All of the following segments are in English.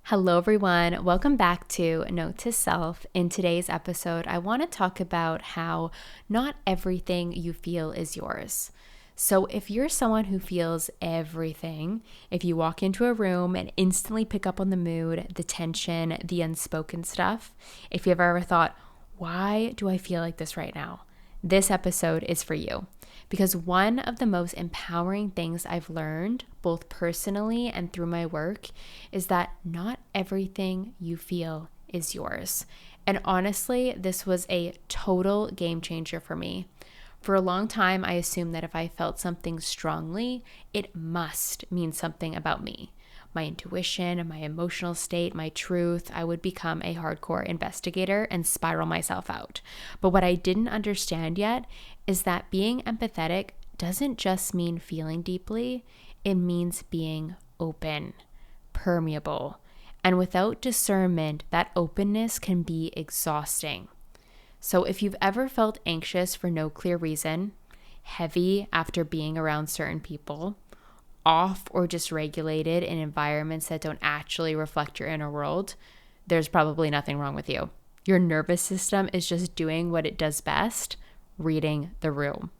Hello, everyone. Welcome back to Note to Self. In today's episode, I want to talk about how not everything you feel is yours. So, if you're someone who feels everything, if you walk into a room and instantly pick up on the mood, the tension, the unspoken stuff, if you've ever thought, why do I feel like this right now? This episode is for you. Because one of the most empowering things I've learned, both personally and through my work, is that not everything you feel is yours. And honestly, this was a total game changer for me. For a long time, I assumed that if I felt something strongly, it must mean something about me. My intuition, my emotional state, my truth. I would become a hardcore investigator and spiral myself out. But what I didn't understand yet is that being empathetic doesn't just mean feeling deeply, it means being open, permeable. And without discernment, that openness can be exhausting. So if you've ever felt anxious for no clear reason, heavy after being around certain people, off or dysregulated in environments that don't actually reflect your inner world, there's probably nothing wrong with you. Your nervous system is just doing what it does best, reading the room.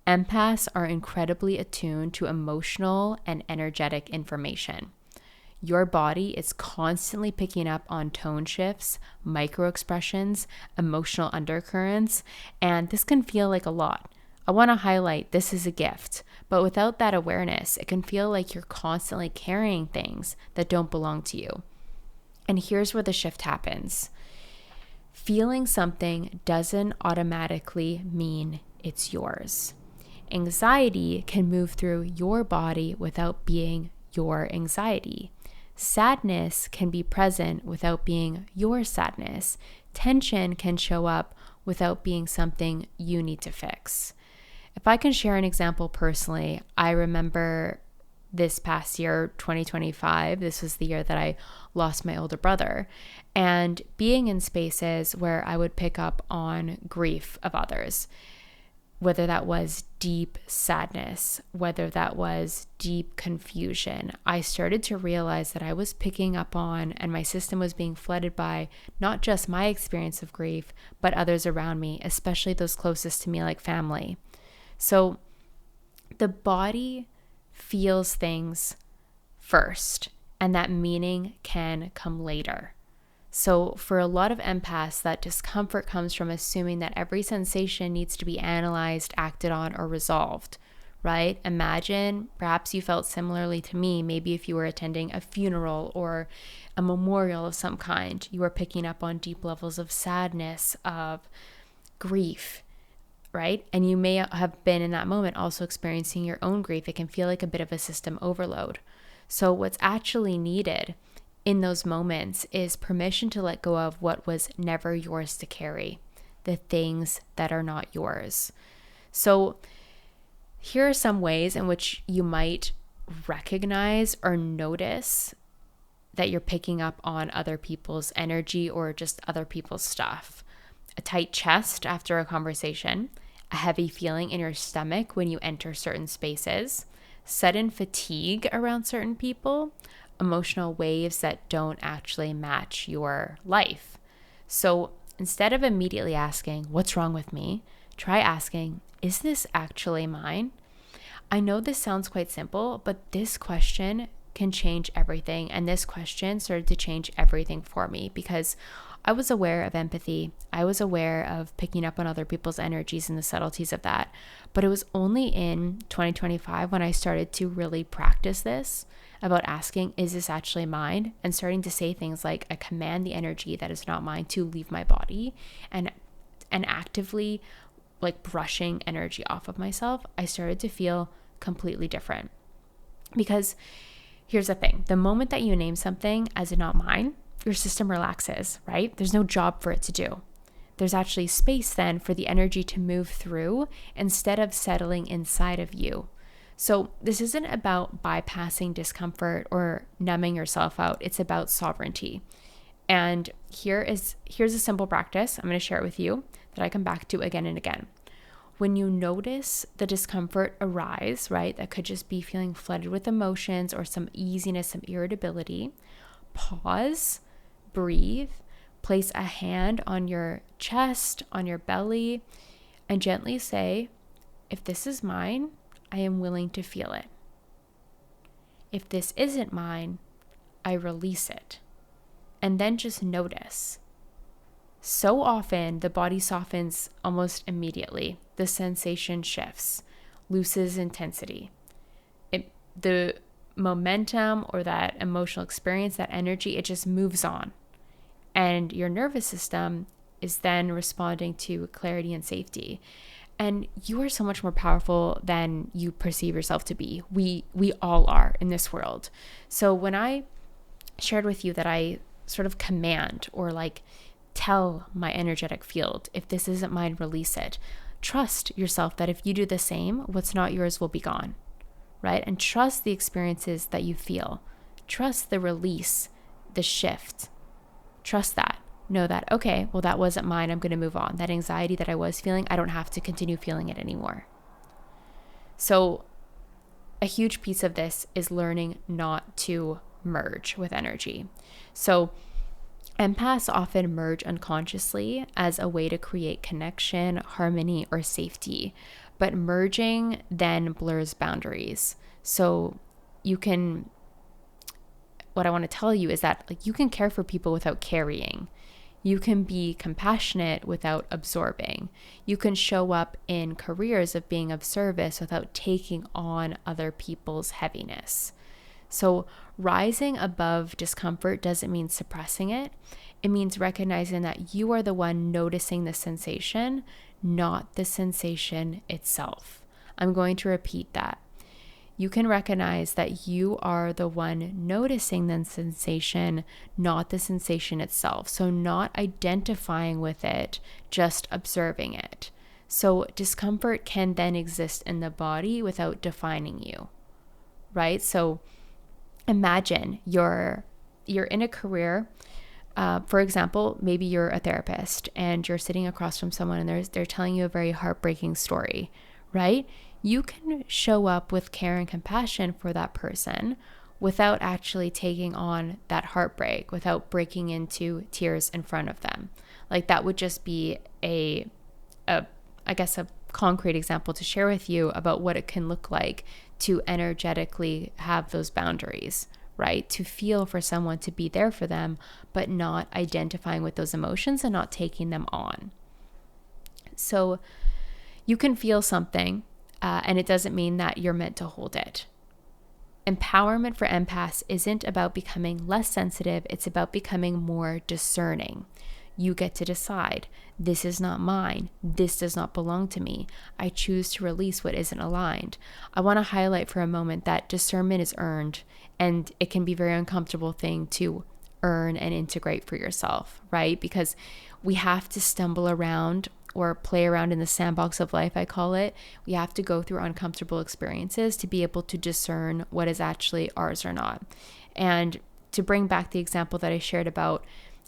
Empaths are incredibly attuned to emotional and energetic information. Your body is constantly picking up on tone shifts, micro expressions, emotional undercurrents, and this can feel like a lot. I want to highlight this is a gift, but without that awareness, it can feel like you're constantly carrying things that don't belong to you. And here's where the shift happens. Feeling something doesn't automatically mean it's yours. Anxiety can move through your body without being your anxiety. Sadness can be present without being your sadness. Tension can show up without being something you need to fix. If I can share an example personally, I remember this past year, 2025, this was the year that I lost my older brother, and being in spaces where I would pick up on grief of others, whether that was deep sadness, whether that was deep confusion, I started to realize that I was picking up on, and my system was being flooded by not just my experience of grief, but others around me, especially those closest to me like family. So the body feels things first, and that meaning can come later. So for a lot of empaths, that discomfort comes from assuming that every sensation needs to be analyzed, acted on, or resolved, right? Imagine perhaps you felt similarly to me. Maybe if you were attending a funeral or a memorial of some kind, you were picking up on deep levels of sadness, of grief, right? And you may have been in that moment also experiencing your own grief. It can feel like a bit of a system overload. So what's actually needed in those moments is permission to let go of what was never yours to carry, the things that are not yours. So here are some ways in which you might recognize or notice that you're picking up on other people's energy or just other people's stuff. A tight chest after a conversation, a heavy feeling in your stomach when you enter certain spaces, sudden fatigue around certain people, emotional waves that don't actually match your life. So instead of immediately asking, what's wrong with me? Try asking, is this actually mine? I know this sounds quite simple, but this question can change everything. And this question started to change everything for me because I was aware of empathy. I was aware of picking up on other people's energies and the subtleties of that. But it was only in 2025 when I started to really practice this about asking, is this actually mine? And starting to say things like, I command the energy that is not mine to leave my body, and actively like brushing energy off of myself, I started to feel completely different. Because here's the thing, the moment that you name something as not mine, your system relaxes, right? There's no job for it to do. There's actually space then for the energy to move through instead of settling inside of you. So this isn't about bypassing discomfort or numbing yourself out. It's about sovereignty. And here's a simple practice I'm going to share it with you that I come back to again and again. When you notice the discomfort arise, right, that could just be feeling flooded with emotions or some easiness, some irritability, pause, breathe, place a hand on your chest, on your belly, and gently say, if this is mine, I am willing to feel it. If this isn't mine, I release it. And then just notice. So often, the body softens almost immediately. The sensation shifts, loses intensity. The momentum or that emotional experience, that energy, it just moves on. And your nervous system is then responding to clarity and safety. And you are so much more powerful than you perceive yourself to be. We all are in this world. So when I shared with you that I sort of command or like tell my energetic field, if this isn't mine, release it. Trust yourself that if you do the same, what's not yours will be gone, right? And trust the experiences that you feel. Trust the release, the shift. Trust that. Know that, okay, well, that wasn't mine. I'm going to move on. That anxiety that I was feeling, I don't have to continue feeling it anymore. So a huge piece of this is learning not to merge with energy. So empaths often merge unconsciously as a way to create connection, harmony, or safety. But merging then blurs boundaries. So what I want to tell you is that like you can care for people without carrying. You can be compassionate without absorbing. You can show up in careers of being of service without taking on other people's heaviness. So rising above discomfort doesn't mean suppressing it. It means recognizing that you are the one noticing the sensation, not the sensation itself. I'm going to repeat that. You can recognize that you are the one noticing the sensation, not the sensation itself. So not identifying with it, just observing it. So discomfort can then exist in the body without defining you, right? So imagine you're in a career. For example, maybe you're a therapist and you're sitting across from someone and they're telling you a very heartbreaking story, right? You can show up with care and compassion for that person without actually taking on that heartbreak, without breaking into tears in front of them. Like that would just be a concrete example to share with you about what it can look like to energetically have those boundaries, right? To feel for someone, to be there for them, but not identifying with those emotions and not taking them on. So you can feel something, and it doesn't mean that you're meant to hold it. Empowerment for empaths isn't about becoming less sensitive. It's about becoming more discerning. You get to decide, this is not mine. This does not belong to me. I choose to release what isn't aligned. I want to highlight for a moment that discernment is earned, and it can be a very uncomfortable thing to earn and integrate for yourself, right? Because we have to stumble around or play around in the sandbox of life, I call it. We have to go through uncomfortable experiences to be able to discern what is actually ours or not. And to bring back the example that I shared about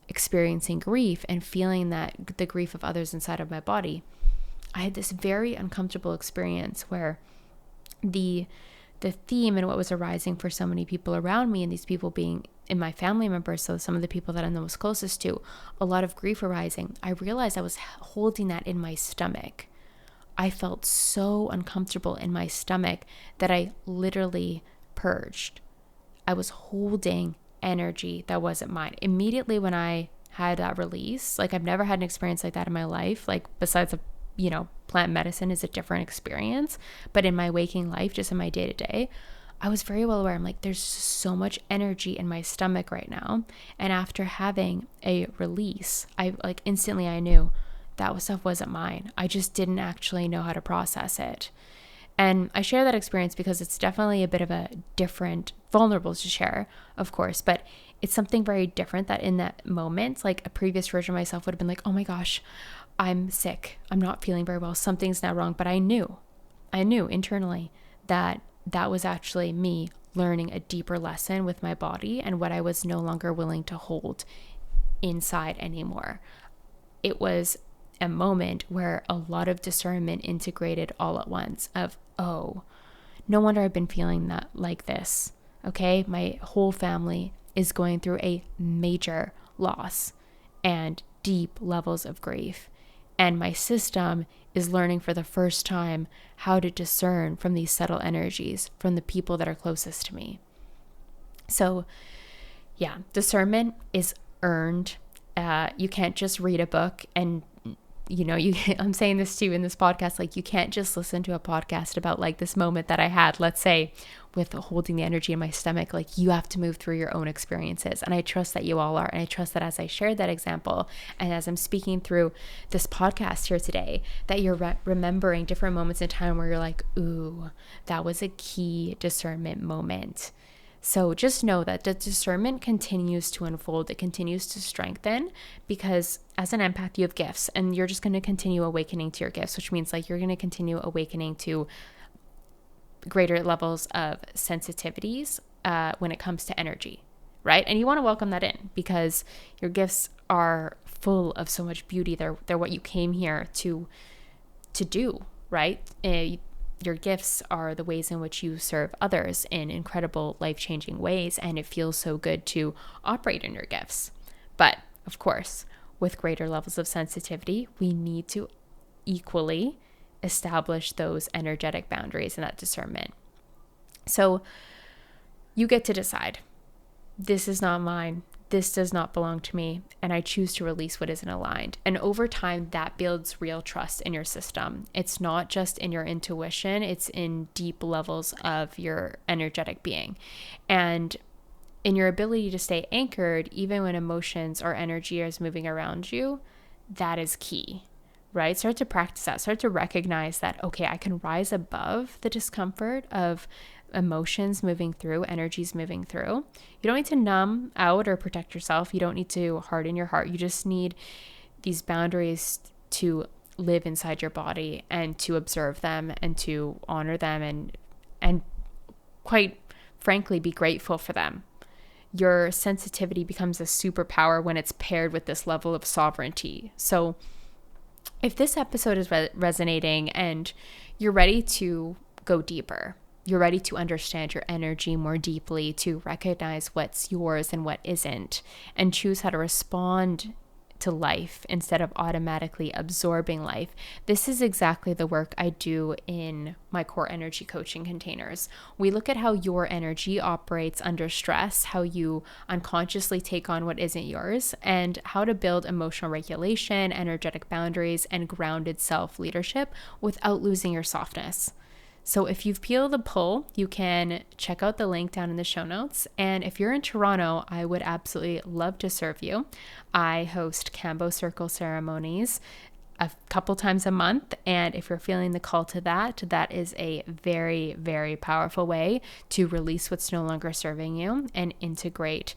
experiencing grief and feeling that the grief of others inside of my body, I had this very uncomfortable experience where the theme and what was arising for so many people around me, and these people being in my family members, so some of the people that I'm the most closest to, a lot of grief arising, I realized I was holding that in my stomach. I felt so uncomfortable in my stomach that I literally purged. I was holding energy that wasn't mine. Immediately when I had that release, like I've never had an experience like that in my life, like besides plant medicine is a different experience, but in my waking life, just in my day-to-day, I was very well aware. I'm like, there's so much energy in my stomach right now. And after having a release, I knew that stuff wasn't mine. I just didn't actually know how to process it. And I share that experience because it's definitely a bit of a different, vulnerable to share, of course, but it's something very different that in that moment, like a previous version of myself would have been like, oh my gosh, I'm sick. I'm not feeling very well. Something's not wrong. But I knew internally that was actually me learning a deeper lesson with my body and what I was no longer willing to hold inside anymore. It was a moment where a lot of discernment integrated all at once of, oh, no wonder I've been feeling that like this. Okay. My whole family is going through a major loss and deep levels of grief. And my system is learning for the first time how to discern from these subtle energies from the people that are closest to me. So yeah, discernment is earned. You can't just read a book and I'm saying this too in this podcast, like you can't just listen to a podcast about like this moment that I had, let's say with holding the energy in my stomach. Like you have to move through your own experiences. And I trust that you all are. And I trust that as I shared that example and as I'm speaking through this podcast here today, that you're remembering different moments in time where you're like, ooh, that was a key discernment moment. So just know that the discernment continues to unfold. It continues to strengthen because as an empath, you have gifts and you're just going to continue awakening to your gifts, which means like you're going to continue awakening to greater levels of sensitivities when it comes to energy, right? And you want to welcome that in because your gifts are full of so much beauty. They're what you came here to do, right? Your gifts are the ways in which you serve others in incredible life-changing ways, and it feels so good to operate in your gifts. But of course, with greater levels of sensitivity, we need to equally establish those energetic boundaries and that discernment. So you get to decide. This is not mine. This does not belong to me, and I choose to release what isn't aligned. And over time, that builds real trust in your system. It's not just in your intuition, it's in deep levels of your energetic being. And in your ability to stay anchored, even when emotions or energy is moving around you, that is key, right? Start to practice that. Start to recognize that, okay, I can rise above the discomfort of emotions moving through, energies moving through. You don't need to numb out or protect yourself. You don't need to harden your heart. You just need these boundaries to live inside your body and to observe them and to honor them and quite frankly, be grateful for them. Your sensitivity becomes a superpower when it's paired with this level of sovereignty. So if this episode is resonating and you're ready to go deeper, you're ready to understand your energy more deeply, to recognize what's yours and what isn't, and choose how to respond to life instead of automatically absorbing life. This is exactly the work I do in my core energy coaching containers. We look at how your energy operates under stress, how you unconsciously take on what isn't yours, and how to build emotional regulation, energetic boundaries, and grounded self-leadership without losing your softness. So if you feel the pull, you can check out the link down in the show notes. And if you're in Toronto, I would absolutely love to serve you. I host Cambo Circle ceremonies a couple times a month. And if you're feeling the call to that, that is a very, very powerful way to release what's no longer serving you and integrate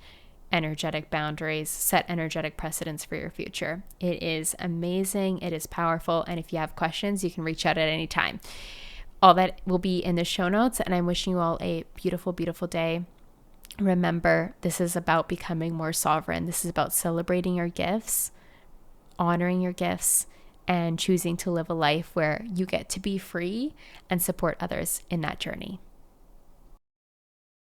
energetic boundaries, set energetic precedents for your future. It is amazing. It is powerful. And if you have questions, you can reach out at any time. All that will be in the show notes, and I'm wishing you all a beautiful, beautiful day. Remember, this is about becoming more sovereign. This is about celebrating your gifts, honoring your gifts, and choosing to live a life where you get to be free and support others in that journey.